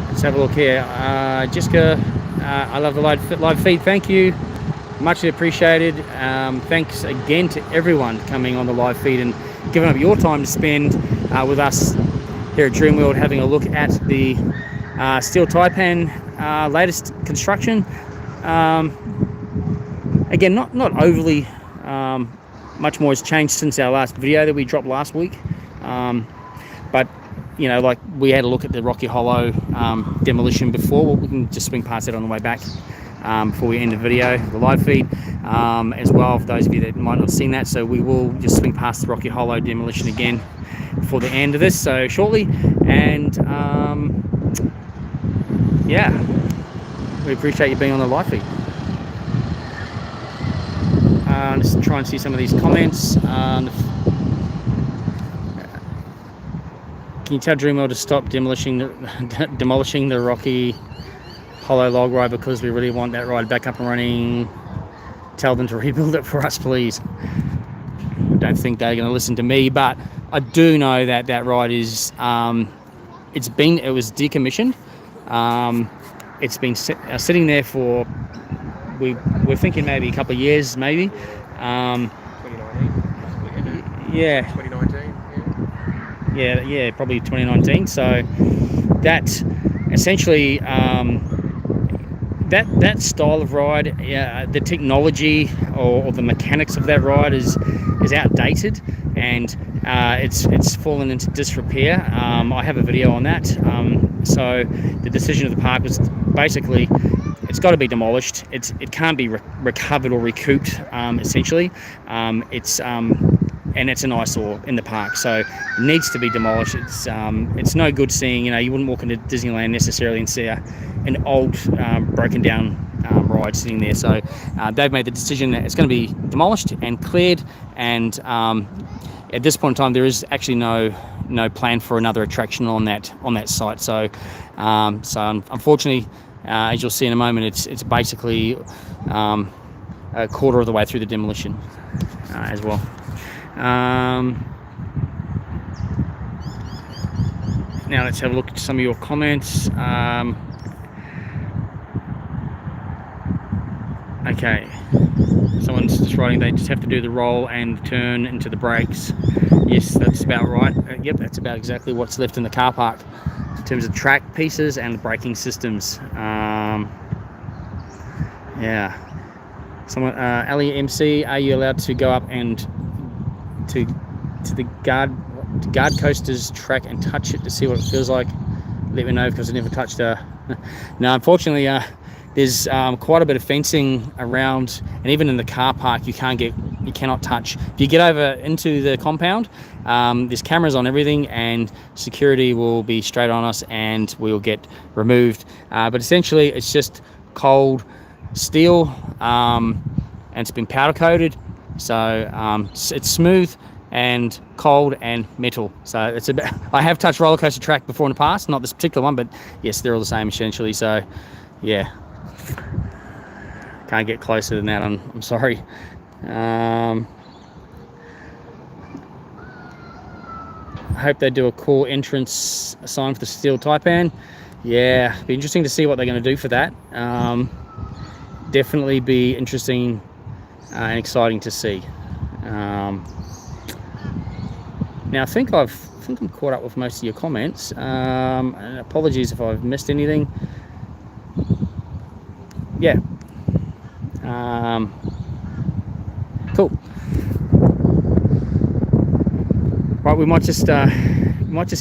Let's have a look here. Jessica, I love the live feed. Thank you, muchly appreciated. Thanks again to everyone coming on the live feed and giving up your time to spend with us here at Dreamworld, having a look at the Steel Taipan latest construction. Again, not overly much more has changed since our last video that we dropped last week, but you know, like we had a look at the Rocky Hollow demolition before. Well, we can just swing past it on the way back before we end the video, the live feed, as well, for those of you that might not have seen that. So we will just swing past the Rocky Hollow demolition again before the end of this, so shortly. And yeah, we appreciate you being on the live feed. Just try and see some of these comments. Can you tell Dreamworld to stop demolishing the Rocky Hollow log ride, because we really want that ride back up and running? Tell them to rebuild it for us, please. I don't think they're going to listen to me, but I do know that that ride is it was decommissioned. It's been sitting there for we're thinking maybe a couple of years, maybe. 2019. Yeah. 2019. Yeah, probably 2019. So that essentially that style of ride, the technology or the mechanics of that ride is outdated, and it's fallen into disrepair. I have a video on that. So the decision of the park was basically it's got to be demolished. It can't be recovered or recouped. Essentially, and it's an eyesore in the park, so it needs to be demolished. It's no good seeing, you know, you wouldn't walk into Disneyland necessarily and see an old broken down ride sitting there. So they've made the decision that it's going to be demolished and cleared, and at this point in time there is actually no plan for another attraction on that site. So unfortunately, as you'll see in a moment, it's basically a quarter of the way through the demolition as well. Now let's have a look at some of your comments. Okay, someone's just writing they just have to do the roll and turn into the brakes. Yes, that's about right. Yep, that's about exactly what's left in the car park in terms of track pieces and the braking systems. Yeah. Someone, Ali MC, are you allowed to go up and to the guard coaster's track and touch it to see what it feels like? Let me know, because I never touched no, unfortunately, there's quite a bit of fencing around, and even in the car park you cannot touch. If you get over into the compound, there's cameras on everything, and security will be straight on us and we'll get removed. But essentially it's just cold steel, and it's been powder coated, so it's smooth and cold and metal. So it's about, I have touched Rollercoaster track before in the past, not this particular one, but yes, they're all the same essentially. So yeah, can't get closer than that. I'm sorry. I hope they do a cool entrance sign for the Steel Taipan. Yeah, be interesting to see what they're going to do for that. Definitely be interesting and exciting to see. Now I think I'm caught up with most of your comments, and apologies if I've missed anything. Yeah. Cool. Right, we might just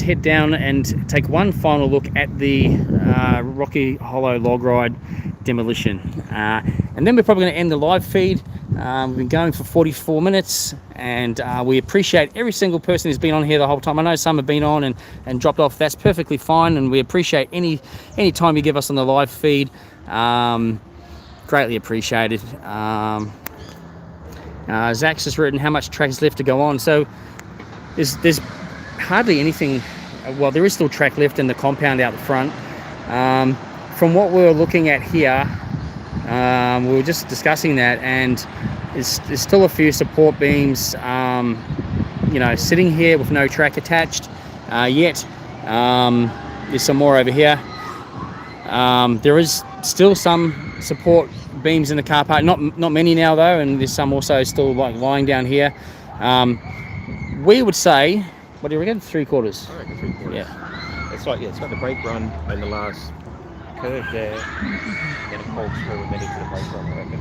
head down and take one final look at the Rocky Hollow log ride demolition, and then we're probably going to end the live feed. We've been going for 44 minutes, and we appreciate every single person who's been on here the whole time. I know some have been on and dropped off. That's perfectly fine, and we appreciate any time you give us on the live feed. Greatly appreciated. Zach's just written how much track is left to go on. So there's hardly anything. Well, there is still track left in the compound out the front. From what we were looking at here, we were just discussing that, and there's still a few support beams, sitting here with no track attached yet. There's some more over here. There is still some support beams in the car park, not many now though, and there's some also still like lying down here. We would say, what do you reckon? 3/4. I reckon 3/4. Yeah. It's got the brake run in the last curve there, then a corkscrew, and then into the brake run, I reckon.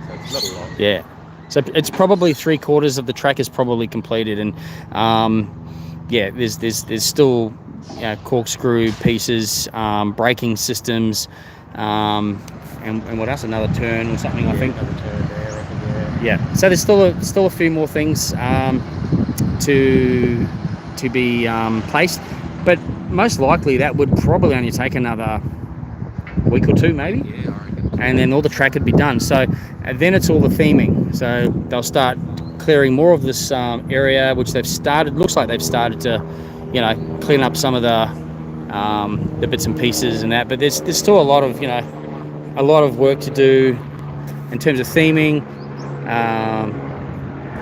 So it's not a lot. Yeah. So it's probably 3/4 of the track is probably completed, and there's still corkscrew pieces, braking systems, and what else? Another turn or something, I think. Another turn there, I reckon, Yeah. So there's still a few more things to be placed, but most likely that would probably only take another week or two, maybe. Yeah, I reckon. And then all the track would be done. So then it's all the theming. So they'll start clearing more of this area, which they've started. Looks like they've started to, clean up some of the bits and pieces and that. But there's still a lot of work to do in terms of theming. At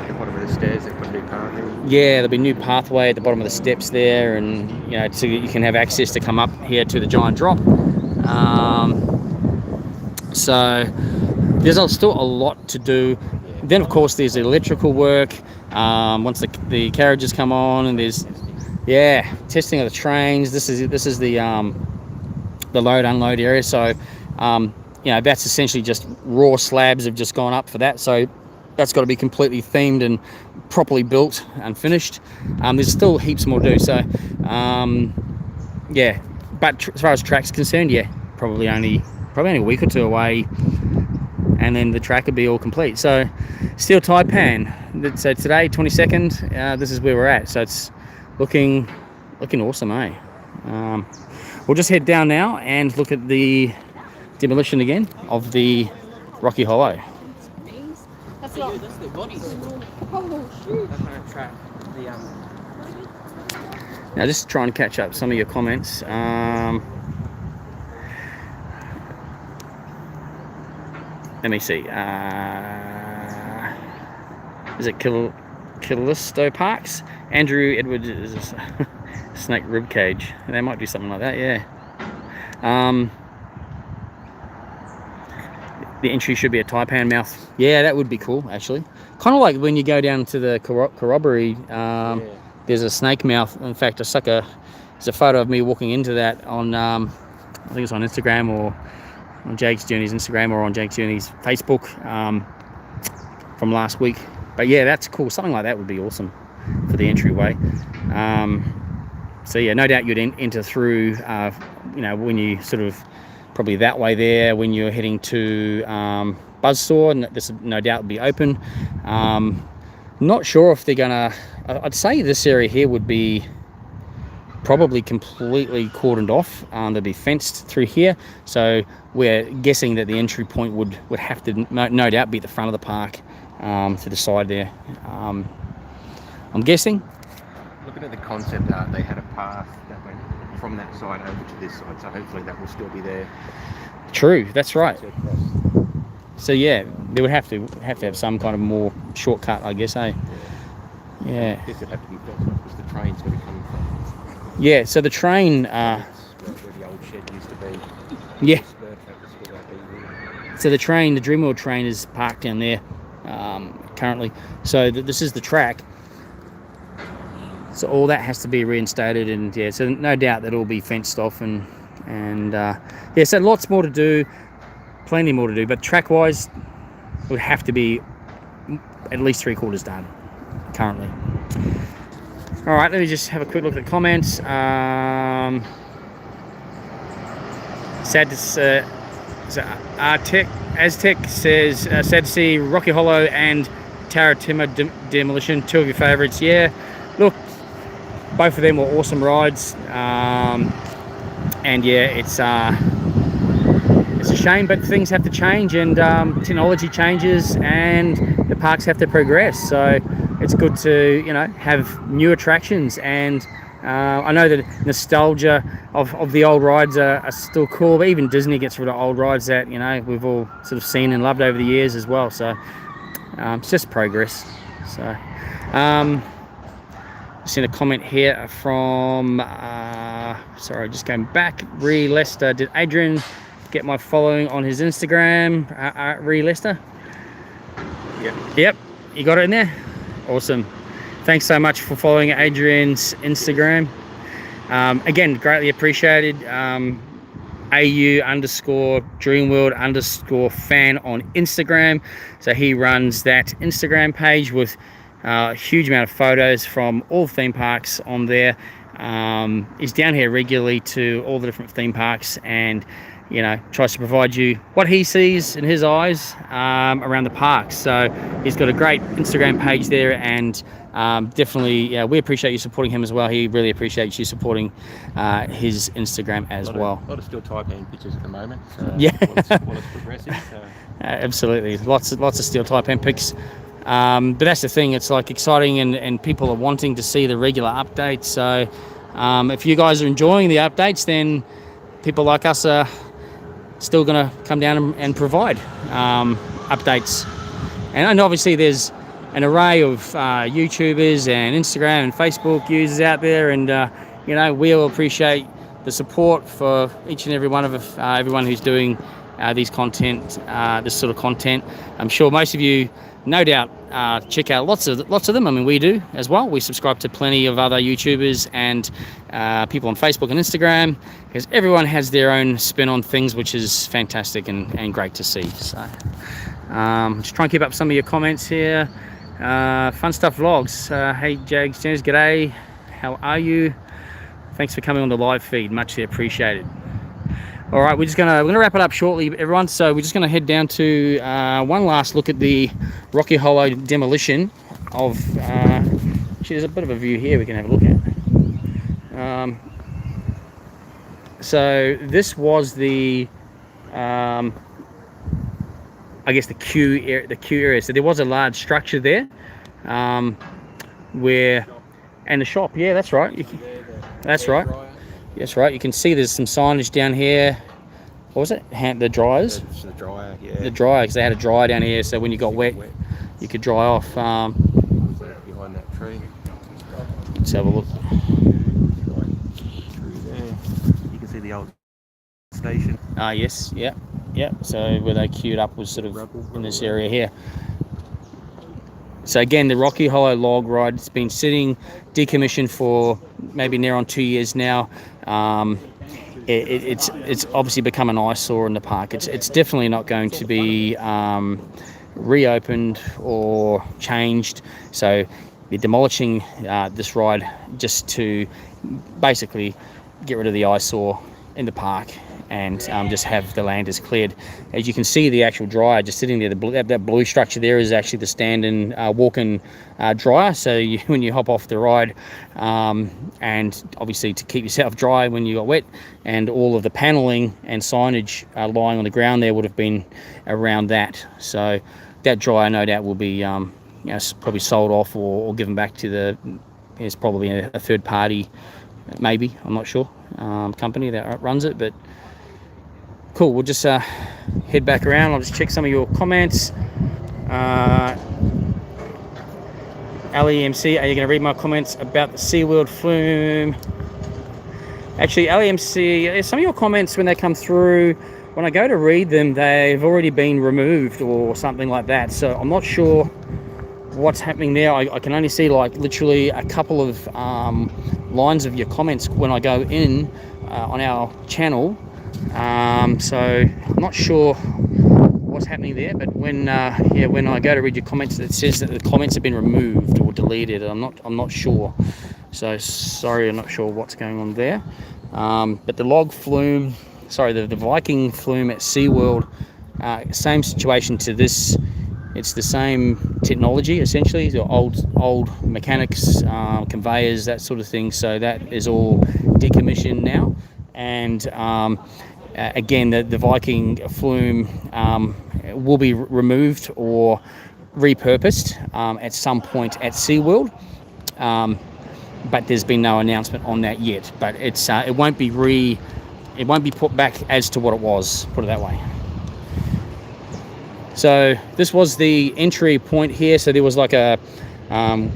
the bottom of the stairs, they put a new pathway. Yeah, there'll be a new pathway at the bottom of the steps there, and so you can have access to come up here to the giant drop. So there's still a lot to do. Then of course there's electrical work once the carriages come on, and there's testing of the trains. This is the load unload area. So that's essentially just raw slabs have just gone up for that. So that's got to be completely themed and properly built and finished. There's still heaps more to do. So but as far as track's concerned, probably only a week or two away, and then the track would be all complete. So Steel Taipan. So today, 22nd, this is where we're at. So it's looking awesome, eh? We'll just head down now and look at the demolition again of the Rocky Hollow. That's not. That's the bodies. Oh shoot! That's not a track. Now just trying to catch up some of your comments. Let me see. Is it Callisto Parks? Andrew Edwards is a snake rib cage. They might do something like that, yeah. The entry should be a taipan mouth. Yeah, that would be cool, actually. Kind of like when you go down to the corroboree, there's a snake mouth. In fact, there's a photo of me walking into that on, I think it's on Instagram or on Jake's Journey's Instagram or on Jake's Journey's Facebook from last week. But yeah, that's cool. Something like that would be awesome for the entryway. So yeah, no doubt you'd enter through, when you sort of probably that way there when you're heading to Buzzsaw, and this no doubt will be open. Not sure if they're gonna. I'd say this area here would be probably completely cordoned off. They'll be fenced through here, so we're guessing that the entry point would have to no doubt be at the front of the park, to the side there. I'm guessing. Looking at the concept art, they had a path that went from that side over to this side, so hopefully that will still be there. True, that's right. So yeah, they would have to have some kind of more shortcut, I guess, eh? Yeah. This would have to be built because the train's going to be coming from. Yeah, so the train. Where the old shed used to be. Yeah. So the Dreamworld train is parked down there currently. So this is the track. So all that has to be reinstated, and yeah, so no doubt that it'll be fenced off, and so lots more to do, plenty more to do. But track-wise, it would have to be at least 3/4 done currently. All right, let me just have a quick look at the comments. Sad to Aztec says, sad to see Rocky Hollow and Tower Timber Demolition, two of your favourites. Yeah, look, both of them were awesome rides, and yeah, it's a shame, but things have to change, and technology changes, and the parks have to progress. So it's good to, you know, have new attractions. And I know that nostalgia of the old rides are still cool, but even Disney gets rid of old rides that, you know, we've all sort of seen and loved over the years as well. So it's just progress. So seen a comment here from sorry, just going back, Ree Lester. Did Adrian get my following on his Instagram? Ree Lester? Yep, you got it in there. Awesome. Thanks so much for following Adrian's Instagram. Again, greatly appreciated. AU_Dreamworld_fan on Instagram. So he runs that Instagram page with a huge amount of photos from all theme parks on there. He's down here regularly to all the different theme parks, and, you know, tries to provide you what he sees in his eyes around the parks. So he's got a great Instagram page there, and definitely, yeah, we appreciate you supporting him as well. He really appreciates you supporting his Instagram as well. A lot of still Taipan pictures at the moment. So yeah, while it's progressive. So. Absolutely, lots of steel Taipan pics. But that's the thing, it's like exciting, and people are wanting to see the regular updates. So if you guys are enjoying the updates, then people like us are still going to come down and provide updates. And obviously there's an array of YouTubers and Instagram and Facebook users out there, and you know, we'll appreciate the support for each and every one of everyone who's doing this sort of content. I'm sure most of you, no doubt, check out lots of them. I mean, we do as well. We subscribe to plenty of other YouTubers and people on Facebook and Instagram, because everyone has their own spin on things, which is fantastic and great to see. So just try and keep up some of your comments here. Fun stuff vlogs. Hey Jags, Jens, g'day. How are you? Thanks for coming on the live feed. Muchly appreciated. All right, we're gonna wrap it up shortly, everyone. So we're just gonna head down to one last look at the Rocky Hollow demolition of. Actually, there's a bit of a view here we can have a look at. So this was the, I guess the queue area. So there was a large structure there, and the shop. Yeah, that's right. That's right. That's right. You can see there's some signage down here. What was it? The dryers? It's the dryer, yeah. The dryer, because they had a dryer down here, so when you got wet, you could dry off. Behind that tree. Let's have a look. Through there. You can see the old station. Yes, yeah. So where they queued up was sort of in this area here. So again, the Rocky Hollow log ride, it's been sitting decommissioned for maybe near on 2 years now. It's obviously become an eyesore in the park. It's definitely not going to be reopened or changed. So they're demolishing this ride just to basically get rid of the eyesore in the park, and just have the land is cleared. As you can see, the actual dryer just sitting there, that blue structure there is actually the stand-in walk-in dryer. So when you hop off the ride, and obviously to keep yourself dry when you got wet, and all of the paneling and signage lying on the ground there would have been around that. So that dryer, no doubt, will be you know, probably sold off or given back to there's probably a third party, maybe, I'm not sure, company that runs it. But cool, we'll just head back around. I'll just check some of your comments. LEMC, are you going to read my comments about the SeaWorld flume? Actually, LEMC, some of your comments, when they come through, when I go to read them, they've already been removed or something like that. So I'm not sure what's happening there. I can only see like literally a couple of lines of your comments when I go in on our channel. So I'm not sure what's happening there, but when I go to read your comments, it says that the comments have been removed or deleted. I'm not sure. So sorry, I'm not sure what's going on there. But the log flume, sorry, the Viking flume at SeaWorld, same situation to this. It's the same technology essentially, the old mechanics, conveyors, that sort of thing. So that is all decommissioned now, and again, the Viking flume will be removed or repurposed at some point at SeaWorld, but there's been no announcement on that yet. But it's it won't be put back as to what it was, put it that way. So this was the entry point here. So there was like a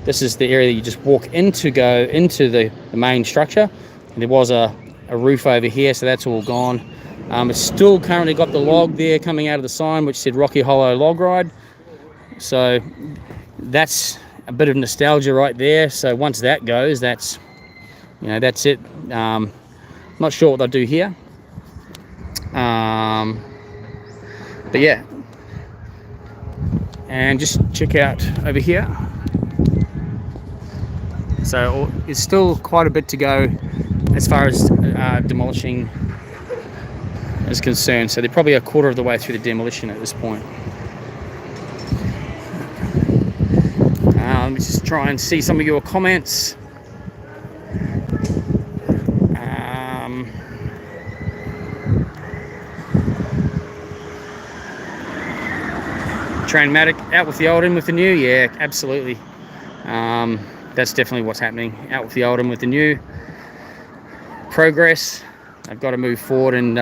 this is the area that you just walk into, go into the main structure, and there was a roof over here, so that's all gone. It's still currently got the log there coming out of the sign which said Rocky Hollow Log Ride, so that's a bit of nostalgia right there. So once that goes, that's, you know, that's it. Not sure what they'll do here, but yeah. And just check out over here. So it's still quite a bit to go as far as demolishing is concerned. So they're probably a quarter of the way through the demolition at this point. Let me just try and see some of your comments. Trainmatic, out with the old, in with the new. Yeah, absolutely. That's definitely what's happening. Out with the old, in with the new. Progress. I've got to move forward and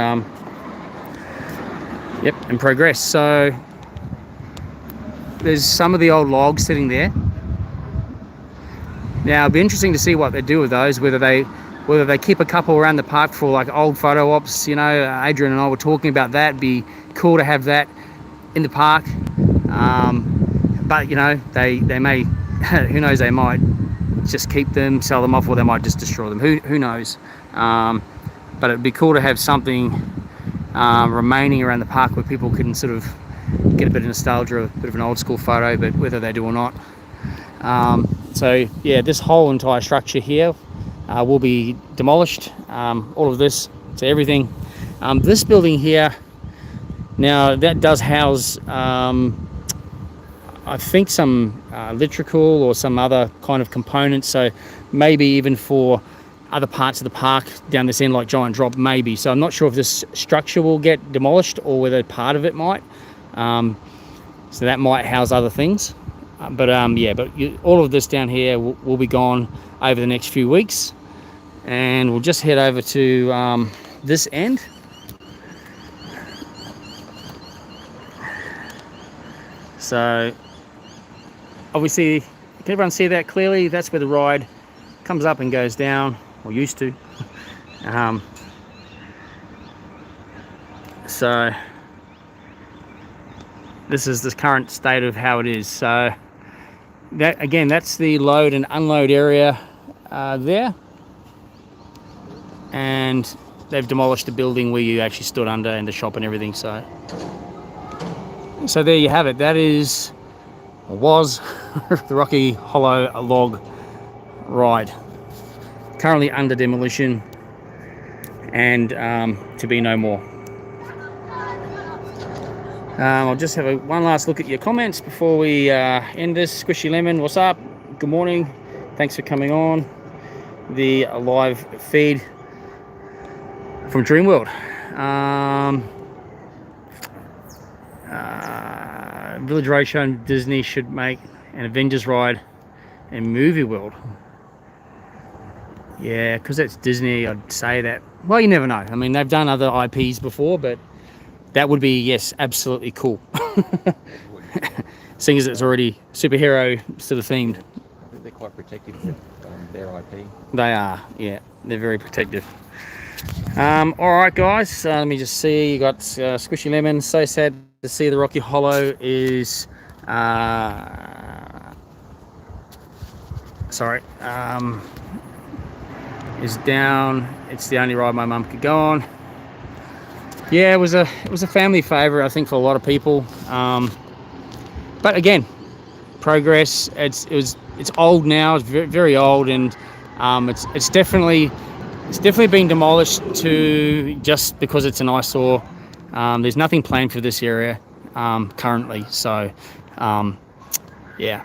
and progress. So there's some of the old logs sitting there. Now it'll be interesting to see what they do with those, whether they keep a couple around the park for like old photo ops. You know, Adrian and I were talking about that. It'd be cool to have that in the park. But you know, they may, who knows, they might just keep them, sell them off, or they might just destroy them. Who knows? But it'd be cool to have something remaining around the park where people can sort of get a bit of nostalgia, a bit of an old school photo, but whether they do or not. So yeah, this whole entire structure here will be demolished. All of this, so everything. This building here, now that does house I think some electrical or some other kind of components, so maybe even for other parts of the park down this end, like Giant Drop, maybe. So I'm not sure if this structure will get demolished or whether part of it might. So that might house other things. All of this down here will be gone over the next few weeks, and we'll just head over to this end. So obviously, can everyone see that clearly? That's where the ride comes up and goes down, or used to. So this is the current state of how it is. So that, again, that's the load and unload area there, and they've demolished the building where you actually stood under, and the shop and everything. So there you have it. That is, or was, the Rocky Hollow Log Ride, currently under demolition and to be no more. I'll just have one last look at your comments before we end this. Squishy Lemon, what's up? Good morning. Thanks for coming on the live feed from Dreamworld. Village Roadshow and Disney should make an Avengers ride in Movie World. Yeah, because it's Disney, I'd say that. Well, you never know. I mean, they've done other IPs before, but that would be, yes, absolutely cool. Seeing as it's already superhero sort of themed. I think they're quite protective of their IP. They are, yeah. They're very protective. All right, guys. Let me just see. You got Squishy Lemon. So sad to see the Rocky Hollow is... is down. It's the only ride my mum could go on. Yeah, it was a family favorite, I think, for a lot of people. But again, progress. It's old now. It's very, very old, and it's definitely been demolished to just because it's an eyesore. There's nothing planned for this area currently. So yeah,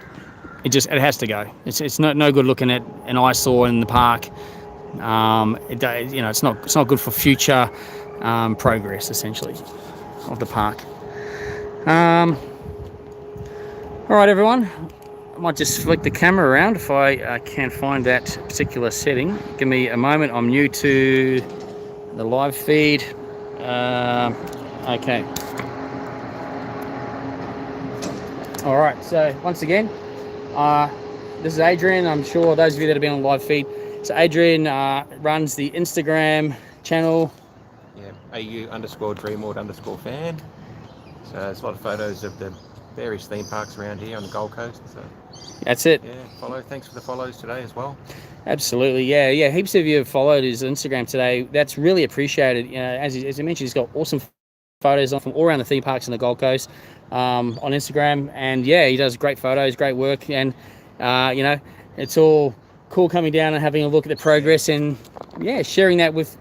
it has to go. It's no good looking at an eyesore in the park. It's not good for future progress, essentially, of the park. All right, everyone. I might just flick the camera around if I can find that particular setting. Give me a moment. I'm new to the live feed. Okay. All right. So once again, this is Adrian. I'm sure those of you that have been on the live feed. So Adrian runs the Instagram channel. Yeah, AU_Dreamworld_fan. So there's a lot of photos of the various theme parks around here on the Gold Coast. So that's it. Yeah, follow. Thanks for the follows today as well. Absolutely, yeah. Heaps of you have followed his Instagram today. That's really appreciated. You know, as you mentioned, he's got awesome photos from all around the theme parks on the Gold Coast on Instagram, and yeah, he does great photos, great work, and you know, it's all cool coming down and having a look at the progress, and yeah, sharing that with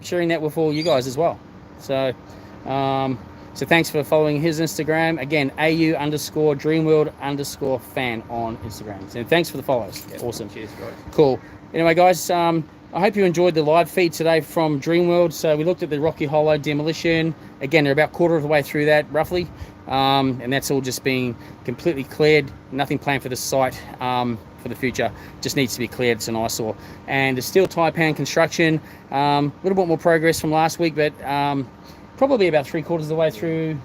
all you guys as well. So. So thanks for following his Instagram. Again, AU_Dreamworld_fan on Instagram. So thanks for the follows. Yeah, awesome. Cheers, guys. Cool. Anyway, guys, I hope you enjoyed the live feed today from Dreamworld. So we looked at the Rocky Hollow Demolition. Again, they're about quarter of the way through that, roughly. And that's all just being completely cleared. Nothing planned for the site for the future. Just needs to be cleared. It's an eyesore. And there's still Taipan construction. A little bit more progress from last week, but probably about 3/4 of the way through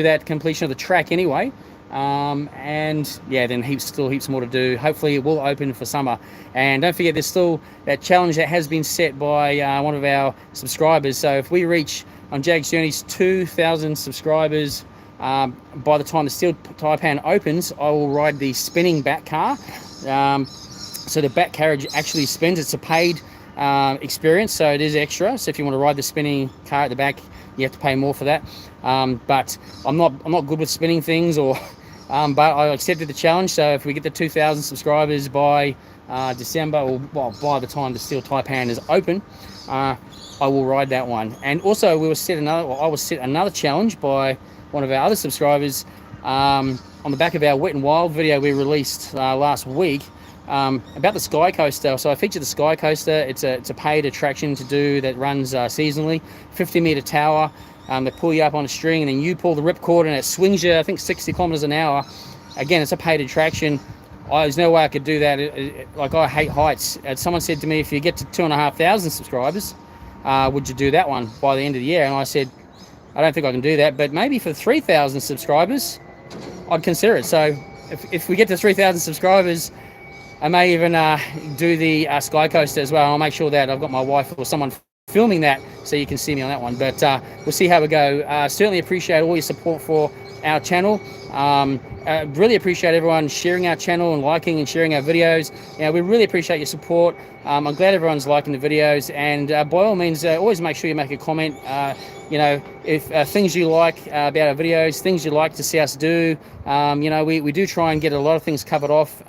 that completion of the track anyway. And yeah, then still heaps more to do. Hopefully it will open for summer. And don't forget, there's still that challenge that has been set by one of our subscribers. So if we reach on Jag's Journeys 2,000 subscribers by the time the Steel Taipan opens, I will ride the spinning bat car. So the bat carriage actually spins. It's a paid experience, so it is extra. So if you want to ride the spinning car at the back, you have to pay more for that. But I'm not good with spinning things, but I accepted the challenge. So if we get to 2,000 subscribers by December, or by the time the Steel Taipan is open, I will ride that one. And also I was set another challenge by one of our other subscribers on the back of our Wet and Wild video we released last week. About the Sky Coaster. So I featured the Sky Coaster. It's a paid attraction to do that runs seasonally. 50-meter tower. They pull you up on a string, and then you pull the ripcord, and it swings you, I think, 60 kilometers an hour. Again, it's a paid attraction. There's no way I could do that. Like, I hate heights. Someone said to me, if you get to 2,500 subscribers, would you do that one by the end of the year? And I said, I don't think I can do that, but maybe for 3,000 subscribers, I'd consider it. So if we get to 3,000 subscribers, I may even do the Sky Coaster as well. I'll make sure that I've got my wife or someone filming that so you can see me on that one. But we'll see how we go. Certainly appreciate all your support for our channel. Really appreciate everyone sharing our channel and liking and sharing our videos. We really appreciate your support. I'm glad everyone's liking the videos. And by all means, always make sure you make a comment. If things you like about our videos, things you'd like to see us do. We do try and get a lot of things covered off.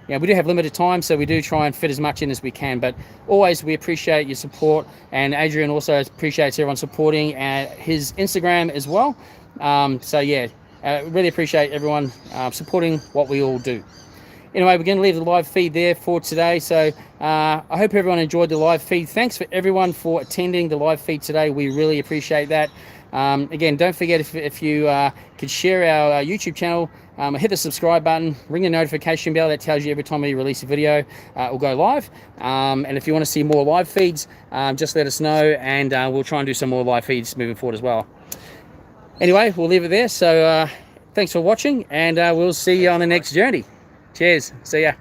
We do have limited time, so we do try and fit as much in as we can. But always, we appreciate your support. And Adrian also appreciates everyone supporting his Instagram as well. Really appreciate everyone supporting what we all do. Anyway, we're going to leave the live feed there for today. So I hope everyone enjoyed the live feed. Thanks for everyone for attending the live feed today. We really appreciate that. Again, don't forget, if you could share our YouTube channel, hit the subscribe button, ring the notification bell that tells you every time we release a video, we'll go live. And if you want to see more live feeds, just let us know, and we'll try and do some more live feeds moving forward as well. Anyway, we'll leave it there. So thanks for watching, and we'll see you on the next journey. Cheers. See ya.